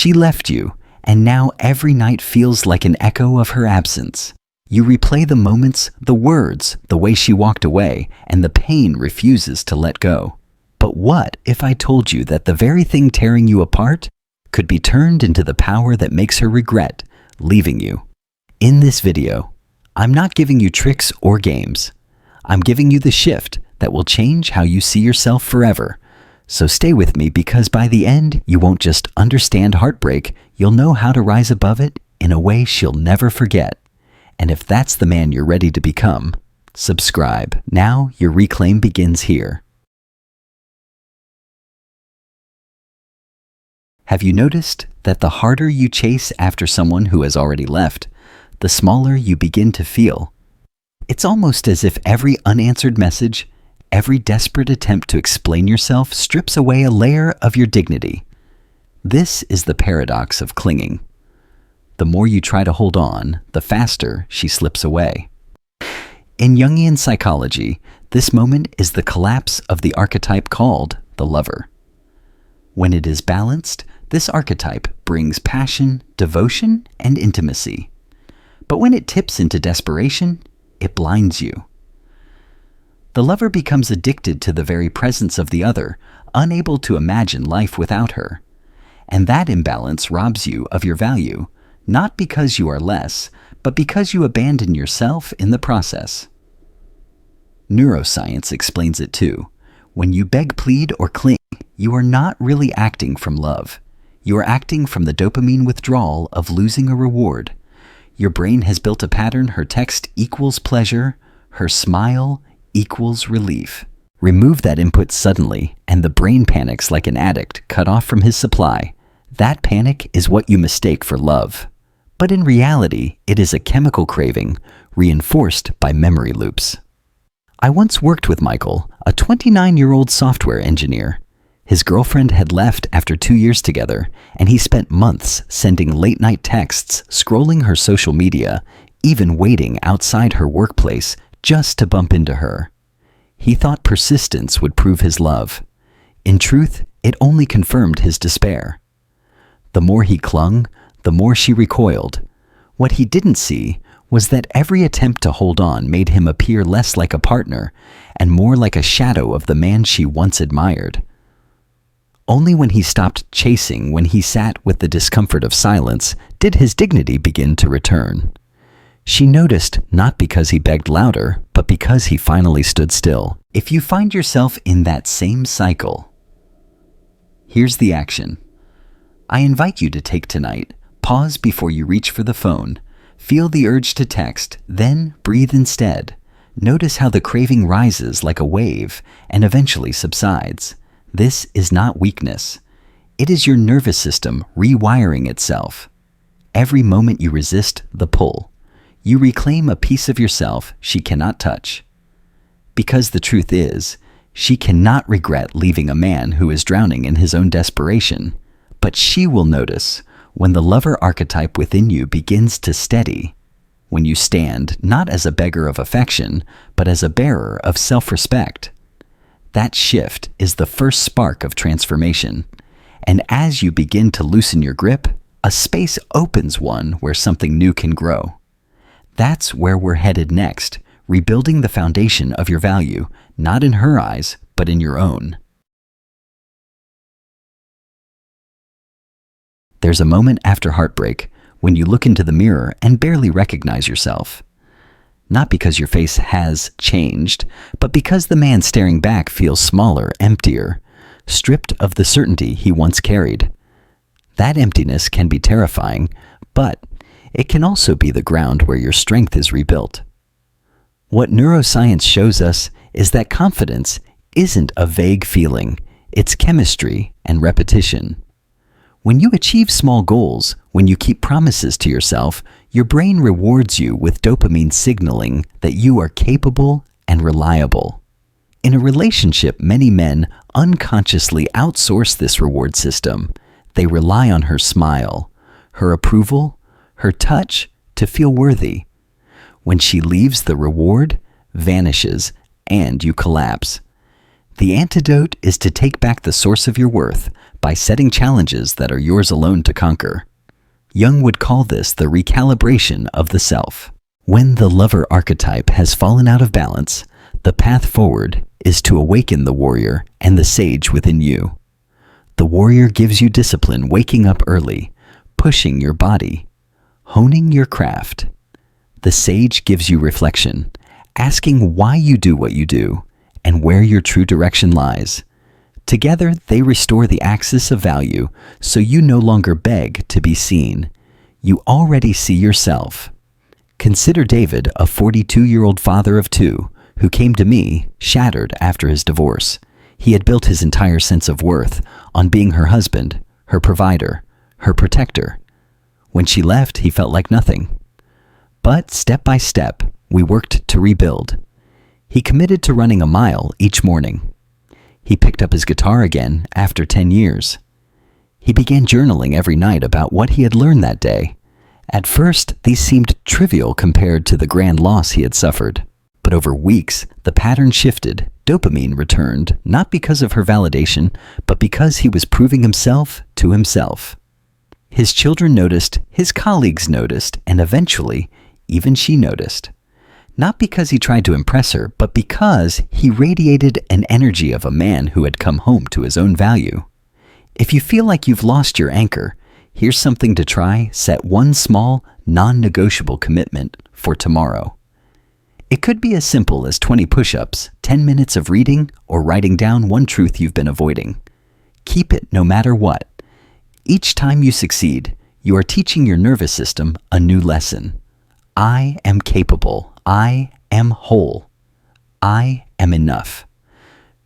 She left you, and now every night feels like an echo of her absence. You replay the moments, the words, the way she walked away, and the pain refuses to let go. But what if I told you that the very thing tearing you apart could be turned into the power that makes her regret leaving you? In this video, I'm not giving you tricks or games. I'm giving you the shift that will change how you see yourself forever. So stay with me, because by the end, you won't just understand heartbreak, you'll know how to rise above it in a way she'll never forget. And if that's the man you're ready to become, subscribe. Now your reclaim begins here. Have you noticed that the harder you chase after someone who has already left, the smaller you begin to feel? It's almost as if every unanswered message, every desperate attempt to explain yourself strips away a layer of your dignity. This is the paradox of clinging. The more you try to hold on, the faster she slips away. In Jungian psychology, this moment is the collapse of the archetype called the lover. When it is balanced, this archetype brings passion, devotion, and intimacy. But when it tips into desperation, it blinds you. The lover becomes addicted to the very presence of the other, unable to imagine life without her. And that imbalance robs you of your value, not because you are less, but because you abandon yourself in the process. Neuroscience explains it too. When you beg, plead, or cling, you are not really acting from love. You are acting from the dopamine withdrawal of losing a reward. Your brain has built a pattern: her text equals pleasure, her smile equals relief. Remove that input suddenly, and the brain panics like an addict cut off from his supply. That panic is what you mistake for love. But in reality, it is a chemical craving reinforced by memory loops. I once worked with Michael, a 29-year-old software engineer. His girlfriend had left after 2 years together, and he spent months sending late-night texts, scrolling her social media, even waiting outside her workplace just to bump into her. He thought persistence would prove his love. In truth, it only confirmed his despair. The more he clung, the more she recoiled. What he didn't see was that every attempt to hold on made him appear less like a partner and more like a shadow of the man she once admired. Only when he stopped chasing, when he sat with the discomfort of silence, did his dignity begin to return. She noticed, not because he begged louder, but because he finally stood still. If you find yourself in that same cycle, here's the action. I invite you to take tonight. Pause before you reach for the phone. Feel the urge to text, then breathe instead. Notice how the craving rises like a wave and eventually subsides. This is not weakness. It is your nervous system rewiring itself. Every moment you resist the pull, you reclaim a piece of yourself she cannot touch. Because the truth is, she cannot regret leaving a man who is drowning in his own desperation. But she will notice when the lover archetype within you begins to steady, when you stand not as a beggar of affection, but as a bearer of self-respect. That shift is the first spark of transformation. And as you begin to loosen your grip, a space opens one where something new can grow. That's where we're headed next, rebuilding the foundation of your value, not in her eyes, but in your own. There's a moment after heartbreak when you look into the mirror and barely recognize yourself. Not because your face has changed, but because the man staring back feels smaller, emptier, stripped of the certainty he once carried. That emptiness can be terrifying, but it can also be the ground where your strength is rebuilt. What neuroscience shows us is that confidence isn't a vague feeling, it's chemistry and repetition. When you achieve small goals, when you keep promises to yourself, your brain rewards you with dopamine signaling that you are capable and reliable. In a relationship, many men unconsciously outsource this reward system. They rely on her smile, her approval, her touch to feel worthy. When she leaves, the reward vanishes and you collapse. The antidote is to take back the source of your worth by setting challenges that are yours alone to conquer. Jung would call this the recalibration of the self. When the lover archetype has fallen out of balance, the path forward is to awaken the warrior and the sage within you. The warrior gives you discipline, waking up early, pushing your body, honing your craft. The sage gives you reflection, asking why you do what you do and where your true direction lies. Together, they restore the axis of value so you no longer beg to be seen. You already see yourself. Consider David, a 42-year-old father of two, who came to me, shattered after his divorce. He had built his entire sense of worth on being her husband, her provider, her protector. When she left, he felt like nothing. But step by step, we worked to rebuild. He committed to running a mile each morning. He picked up his guitar again after 10 years. He began journaling every night about what he had learned that day. At first, these seemed trivial compared to the grand loss he had suffered. But over weeks, the pattern shifted. Dopamine returned, not because of her validation, but because he was proving himself to himself. His children noticed, his colleagues noticed, and eventually, even she noticed. Not because he tried to impress her, but because he radiated an energy of a man who had come home to his own value. If you feel like you've lost your anchor, here's something to try. Set one small, non-negotiable commitment for tomorrow. It could be as simple as 20 push-ups, 10 minutes of reading, or writing down one truth you've been avoiding. Keep it no matter what. Each time you succeed, you are teaching your nervous system a new lesson. I am capable. I am whole. I am enough.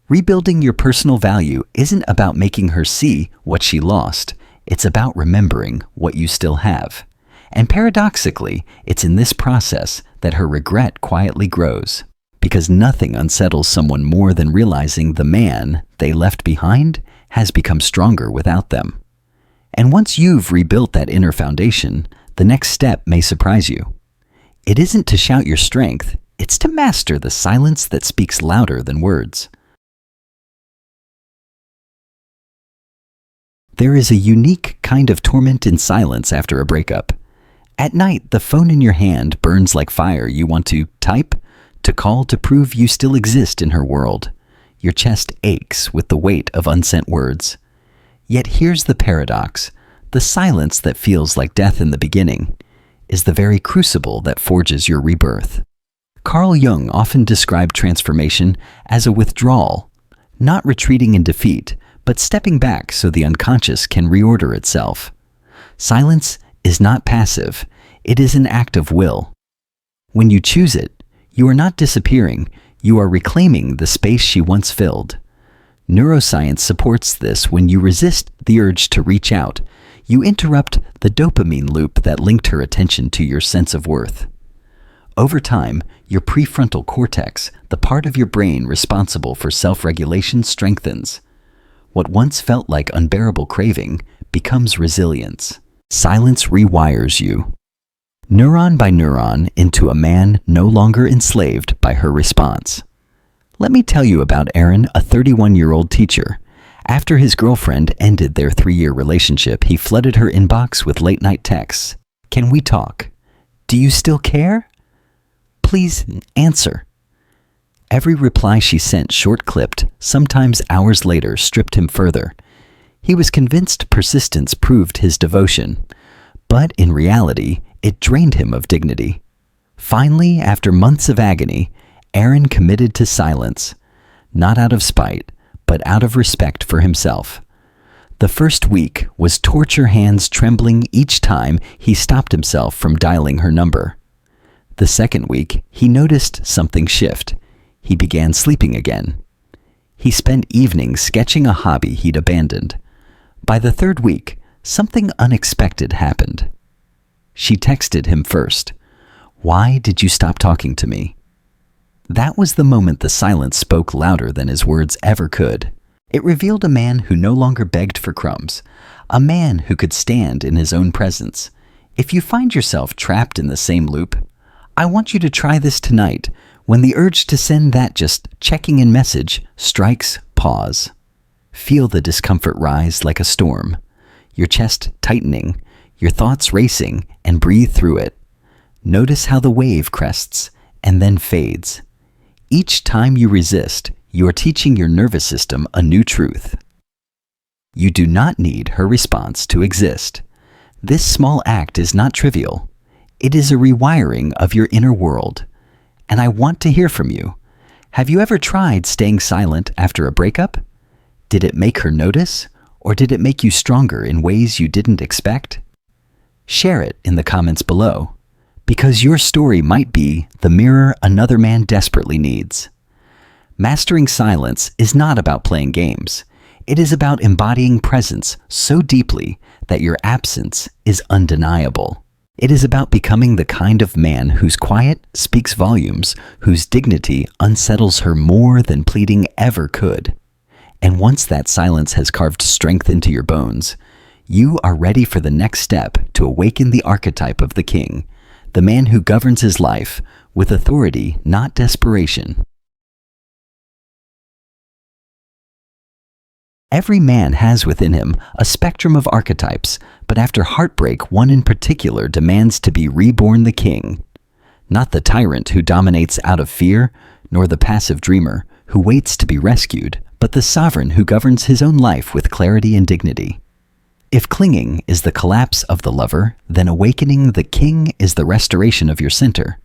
Rebuilding your personal value isn't about making her see what she lost. It's about remembering what you still have. And paradoxically, it's in this process that her regret quietly grows. Because nothing unsettles someone more than realizing the man they left behind has become stronger without them. And once you've rebuilt that inner foundation, the next step may surprise you. It isn't to shout your strength, it's to master the silence that speaks louder than words. There is a unique kind of torment in silence after a breakup. At night, the phone in your hand burns like fire. You want to type, to call, to prove you still exist in her world. Your chest aches with the weight of unsent words. Yet here's the paradox. The silence that feels like death in the beginning is the very crucible that forges your rebirth. Carl Jung often described transformation as a withdrawal, not retreating in defeat, but stepping back so the unconscious can reorder itself. Silence is not passive, it is an act of will. When you choose it, you are not disappearing, you are reclaiming the space she once filled. Neuroscience supports this. When you resist the urge to reach out, you interrupt the dopamine loop that linked her attention to your sense of worth. Over time, your prefrontal cortex, the part of your brain responsible for self-regulation, strengthens. What once felt like unbearable craving becomes resilience. Silence rewires you, neuron by neuron, into a man no longer enslaved by her response. Let me tell you about Aaron, a 31-year-old teacher. After his girlfriend ended their 3-year relationship, he flooded her inbox with late-night texts. Can we talk? Do you still care? Please answer. Every reply she sent, short-clipped, sometimes hours later, stripped him further. He was convinced persistence proved his devotion, but in reality, it drained him of dignity. Finally, after months of agony, Aaron committed to silence, not out of spite, but out of respect for himself. The first week was torture, hands trembling each time he stopped himself from dialing her number. The second week, he noticed something shift. He began sleeping again. He spent evenings sketching a hobby he'd abandoned. By the third week, something unexpected happened. She texted him first. "Why did you stop talking to me?" That was the moment the silence spoke louder than his words ever could. It revealed a man who no longer begged for crumbs, a man who could stand in his own presence. If you find yourself trapped in the same loop, I want you to try this tonight. When the urge to send that just checking in message strikes, pause. Feel the discomfort rise like a storm, your chest tightening, your thoughts racing, and breathe through it. Notice how the wave crests and then fades. Each time you resist, you are teaching your nervous system a new truth. You do not need her response to exist. This small act is not trivial. It is a rewiring of your inner world. And I want to hear from you. Have you ever tried staying silent after a breakup? Did it make her notice, or did it make you stronger in ways you didn't expect? Share it in the comments below, because your story might be the mirror another man desperately needs. Mastering silence is not about playing games. It is about embodying presence so deeply that your absence is undeniable. It is about becoming the kind of man whose quiet speaks volumes, whose dignity unsettles her more than pleading ever could. And once that silence has carved strength into your bones, you are ready for the next step to awaken the archetype of the king, the man who governs his life with authority, not desperation. Every man has within him a spectrum of archetypes, but after heartbreak, one in particular demands to be reborn the king. Not the tyrant who dominates out of fear, nor the passive dreamer who waits to be rescued, but the sovereign who governs his own life with clarity and dignity. If clinging is the collapse of the lover, then awakening the king is the restoration of your center.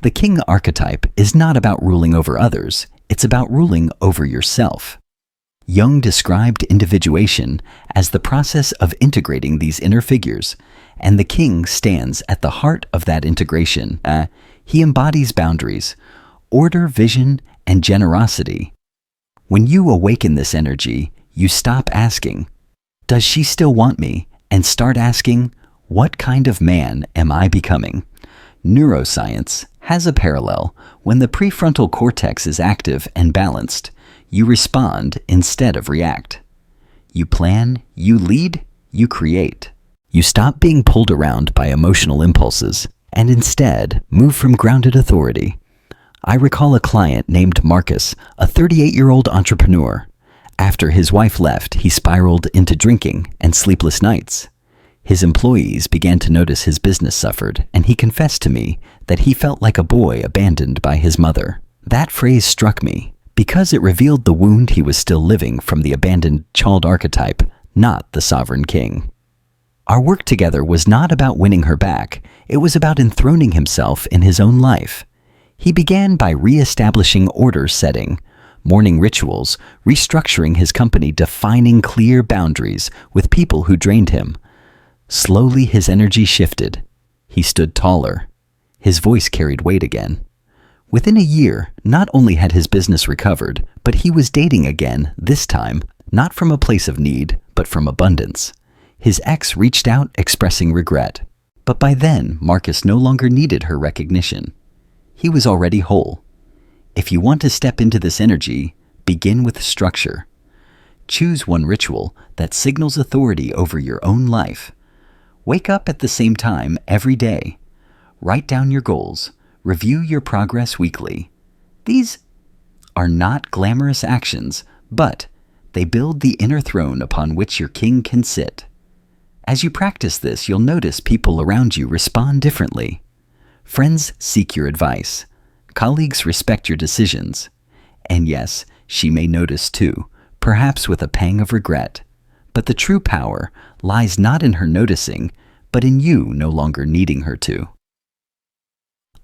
The king archetype is not about ruling over others, it's about ruling over yourself. Jung described individuation as the process of integrating these inner figures, and the king stands at the heart of that integration. He embodies boundaries, order, vision, and generosity. When you awaken this energy, you stop asking, "Does she still want me?" and start asking, "What kind of man am I becoming?" Neuroscience has a parallel. When the prefrontal cortex is active and balanced, you respond instead of react. You plan, you lead, you create. You stop being pulled around by emotional impulses and instead move from grounded authority. I recall a client named Marcus, a 38-year-old entrepreneur. After his wife left, he spiraled into drinking and sleepless nights. His employees began to notice his business suffered, and he confessed to me that he felt like a boy abandoned by his mother. That phrase struck me, because it revealed the wound he was still living from the abandoned child archetype, not the sovereign king. Our work together was not about winning her back, it was about enthroning himself in his own life. He began by re-establishing order setting, morning rituals, restructuring his company, defining clear boundaries with people who drained him. Slowly his energy shifted. He stood taller. His voice carried weight again. Within a year, not only had his business recovered, but he was dating again, this time, not from a place of need, but from abundance. His ex reached out expressing regret. But by then, Marcus no longer needed her recognition. He was already whole. If you want to step into this energy, begin with structure. Choose one ritual that signals authority over your own life. Wake up at the same time every day. Write down your goals. Review your progress weekly. These are not glamorous actions, but they build the inner throne upon which your king can sit. As you practice this, you'll notice people around you respond differently. Friends seek your advice. Colleagues respect your decisions. And yes, she may notice too, perhaps with a pang of regret. But the true power lies not in her noticing, but in you no longer needing her to.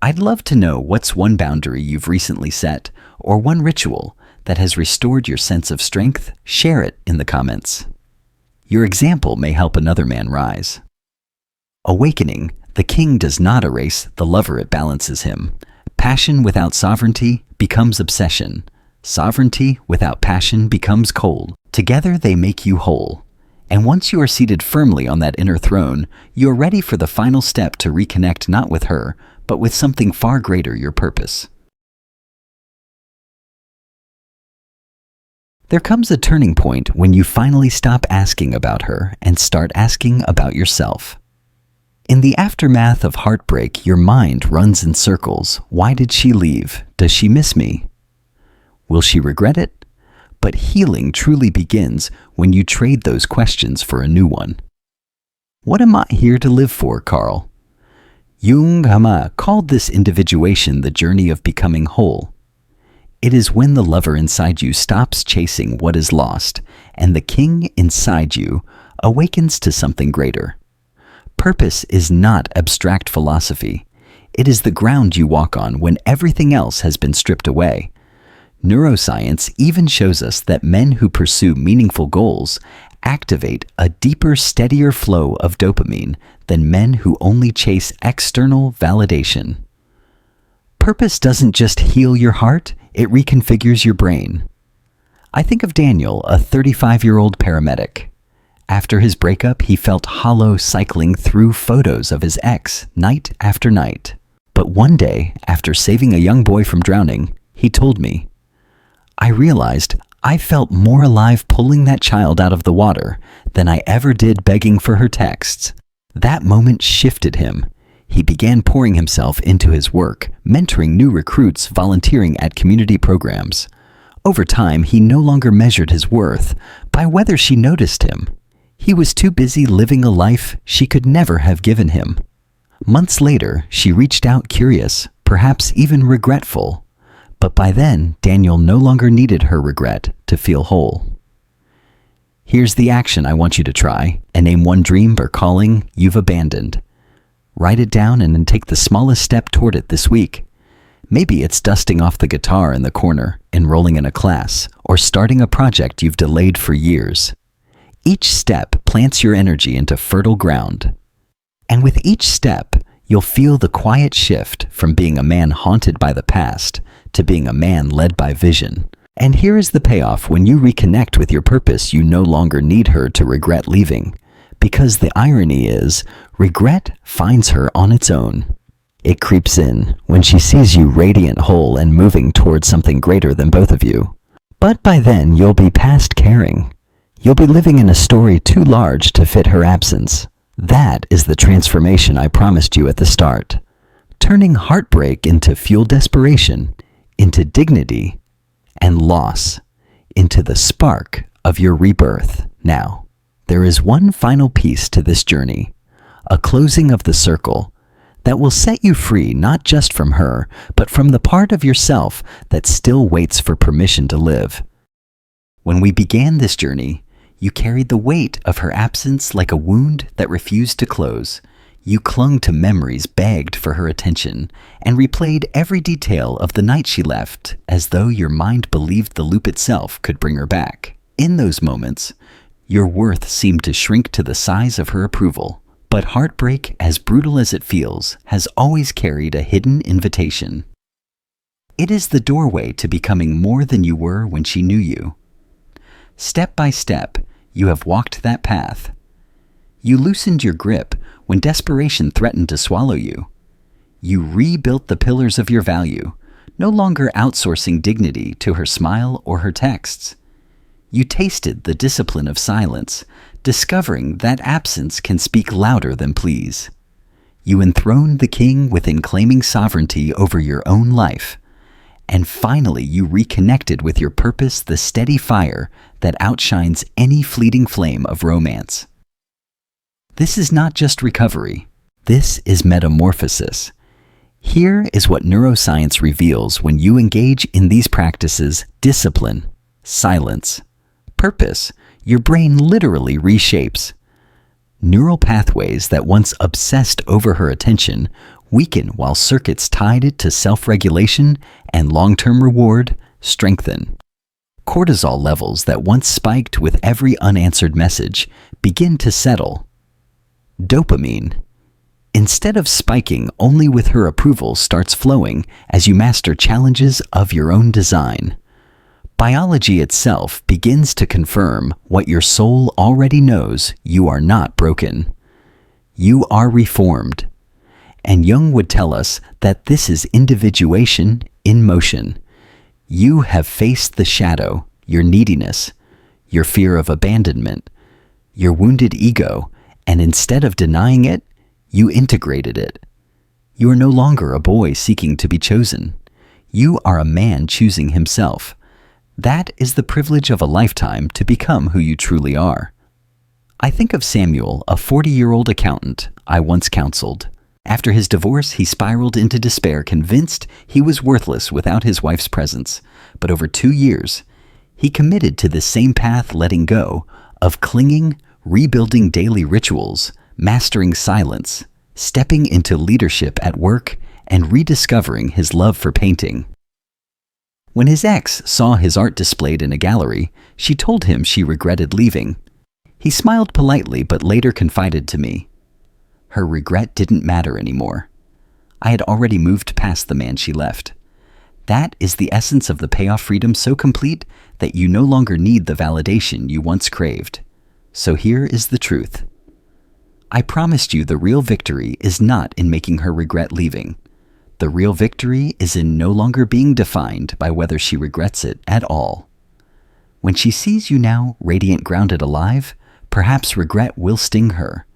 I'd love to know what's one boundary you've recently set, or one ritual that has restored your sense of strength. Share it in the comments. Your example may help another man rise. Awakening, the king does not erase the lover, it balances him. Passion without sovereignty becomes obsession. Sovereignty without passion becomes cold. Together they make you whole. And once you are seated firmly on that inner throne, you are ready for the final step to reconnect not with her, but with something far greater, your purpose. There comes a turning point when you finally stop asking about her and start asking about yourself. In the aftermath of heartbreak, your mind runs in circles. Why did she leave? Does she miss me? Will she regret it? But healing truly begins when you trade those questions for a new one. What am I here to live for, Carl? Jung called this individuation the journey of becoming whole. It is when the lover inside you stops chasing what is lost and the king inside you awakens to something greater. Purpose is not abstract philosophy. It is the ground you walk on when everything else has been stripped away. Neuroscience even shows us that men who pursue meaningful goals activate a deeper, steadier flow of dopamine than men who only chase external validation. Purpose doesn't just heal your heart, it reconfigures your brain. I think of Daniel, a 35-year-old paramedic. After his breakup, he felt hollow cycling through photos of his ex night after night. But one day, after saving a young boy from drowning, he told me, "I realized I felt more alive pulling that child out of the water than I ever did begging for her texts." That moment shifted him. He began pouring himself into his work, mentoring new recruits, volunteering at community programs. Over time, he no longer measured his worth by whether she noticed him. He was too busy living a life she could never have given him. Months later, she reached out curious, perhaps even regretful. But by then, Daniel no longer needed her regret to feel whole. Here's the action I want you to try, and name one dream or calling you've abandoned. Write it down and then take the smallest step toward it this week. Maybe it's dusting off the guitar in the corner, enrolling in a class, or starting a project you've delayed for years. Each step plants your energy into fertile ground. And with each step, you'll feel the quiet shift from being a man haunted by the past to being a man led by vision. And here is the payoff: when you reconnect with your purpose, you no longer need her to regret leaving. Because the irony is, regret finds her on its own. It creeps in when she sees you radiant, whole, and moving towards something greater than both of you. But by then, you'll be past caring. You'll be living in a story too large to fit her absence. That is the transformation I promised you at the start. Turning heartbreak into fuel desperation, into dignity, and loss, into the spark of your rebirth. Now, there is one final piece to this journey, a closing of the circle that will set you free not just from her, but from the part of yourself that still waits for permission to live. When we began this journey, you carried the weight of her absence like a wound that refused to close. You clung to memories, begged for her attention, and replayed every detail of the night she left as though your mind believed the loop itself could bring her back. In those moments, your worth seemed to shrink to the size of her approval. But heartbreak, as brutal as it feels, has always carried a hidden invitation. It is the doorway to becoming more than you were when she knew you. Step by step, you have walked that path. You loosened your grip when desperation threatened to swallow you. You rebuilt the pillars of your value, no longer outsourcing dignity to her smile or her texts. You tasted the discipline of silence, discovering that absence can speak louder than pleas. You enthroned the king within claiming sovereignty over your own life. And finally, you reconnected with your purpose, the steady fire that outshines any fleeting flame of romance. This is not just recovery. This is metamorphosis. Here is what neuroscience reveals when you engage in these practices: discipline, silence, purpose. Your brain literally reshapes. Neural pathways that once obsessed over her attention weaken while circuits tied it to self-regulation and long-term reward strengthen. Cortisol levels that once spiked with every unanswered message begin to settle. Dopamine, instead of spiking only with her approval, starts flowing as you master challenges of your own design. Biology itself begins to confirm what your soul already knows: you are not broken. You are reformed. And Jung would tell us that this is individuation in motion. You have faced the shadow, your neediness, your fear of abandonment, your wounded ego, and instead of denying it, you integrated it. You are no longer a boy seeking to be chosen. You are a man choosing himself. That is the privilege of a lifetime to become who you truly are. I think of Samuel, a 40-year-old accountant I once counseled. After his divorce, he spiraled into despair, convinced he was worthless without his wife's presence. But over 2 years, he committed to this same path, letting go of clinging, rebuilding daily rituals, mastering silence, stepping into leadership at work, and rediscovering his love for painting. When his ex saw his art displayed in a gallery, she told him she regretted leaving. He smiled politely but later confided to me. Her regret didn't matter anymore. I had already moved past the man she left. That is the essence of the payoff freedom, so complete that you no longer need the validation you once craved. So here is the truth. I promised you the real victory is not in making her regret leaving. The real victory is in no longer being defined by whether she regrets it at all. When she sees you now, radiant, grounded, alive, perhaps regret will sting her.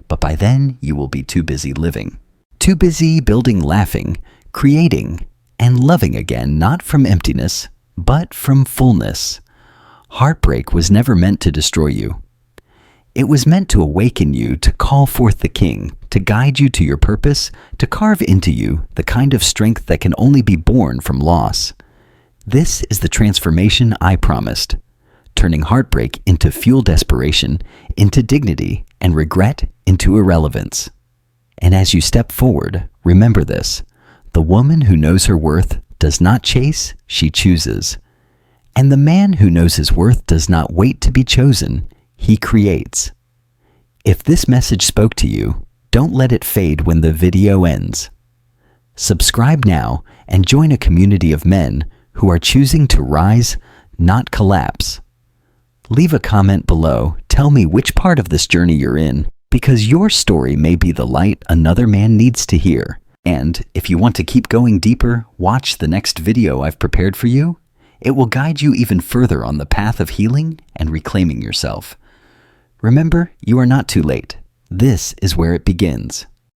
But by then, you will be too busy living. Too busy building, laughing, creating, and loving again, not from emptiness, but from fullness. Heartbreak was never meant to destroy you. It was meant to awaken you, to call forth the king, to guide you to your purpose, to carve into you the kind of strength that can only be born from loss. This is the transformation I promised, turning heartbreak into fuel desperation, into dignity, and regret into irrelevance. And as you step forward, remember this: the woman who knows her worth does not chase, she chooses. And the man who knows his worth does not wait to be chosen, he creates. If this message spoke to you, don't let it fade when the video ends. Subscribe now and join a community of men who are choosing to rise, not collapse. Leave a comment below. Tell me which part of this journey you're in, because your story may be the light another man needs to hear. And if you want to keep going deeper, watch the next video I've prepared for you. It will guide you even further on the path of healing and reclaiming yourself. Remember, you are not too late. This is where it begins.